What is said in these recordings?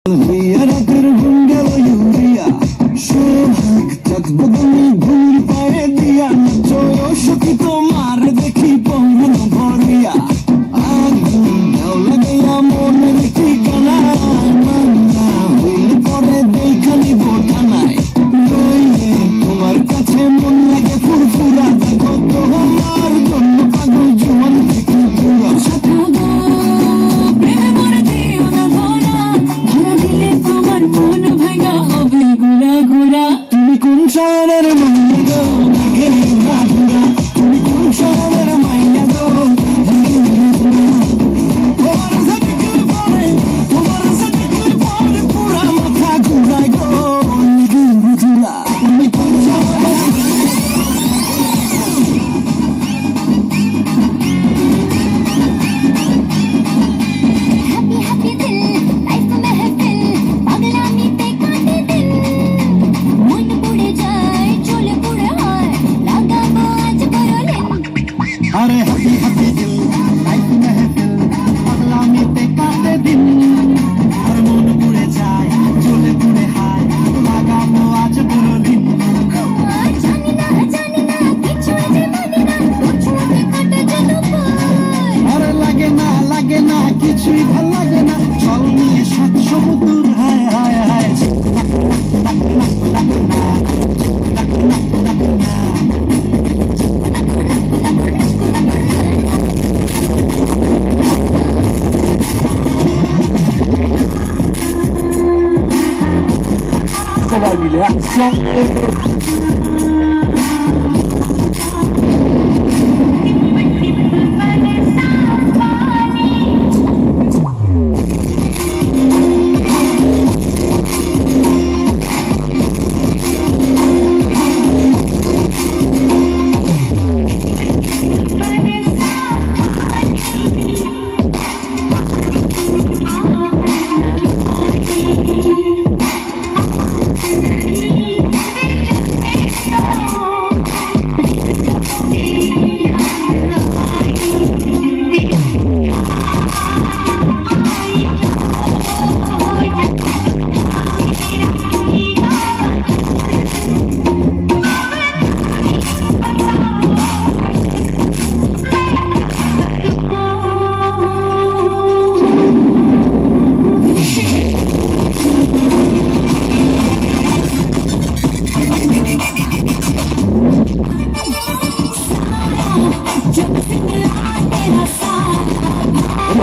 রাতের ঘুম গেল ইউরিয়া সোহাগ চাঁদ বদনি ঘুম পায়ে দিয়া সখী তোমার দেখি পঙ্গুন ভরিয়া আগুন দাও লাগাইয়া মনে ঠিকানা মান্না হইলে পরে দেখানি বোঠানায় নইলে তোমার কাছে মন লাগে ফুরফুরা দেখো তোমার জন্য পাগল জীবন থেকে পুরা তুমি কোন শহরের মাইয়া গো তুমি কোন শহরের মাইয়া গো তোমার সাথে পরে পুরা মাথা ঘুরায় গো তুমি কোন শহরের अरे हैप्पी हैप्पी दिल लाइफ महफिल पागलामी ते काटे दिन और मन पुड़े जाए चले पुड़े हाय लागाबो आज पुरो दिन জানি না কিছু যে মানি না ছুঁতে কাটে যেন পায় अरे লাগে না কিছুই ভাল লাগে না চল নিয়ে সাত সমুদ্র হায় হায় হায় সবাই মিলে একসঙ্গে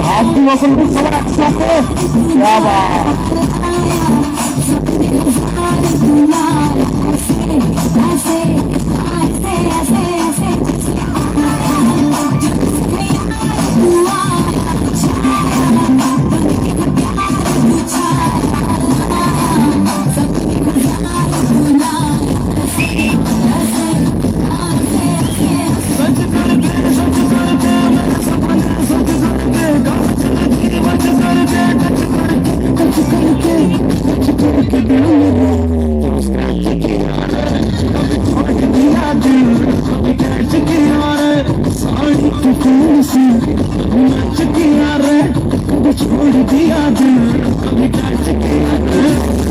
হাত দিয়ে সবাই একসাথে বাবা छोड़ दिया दिल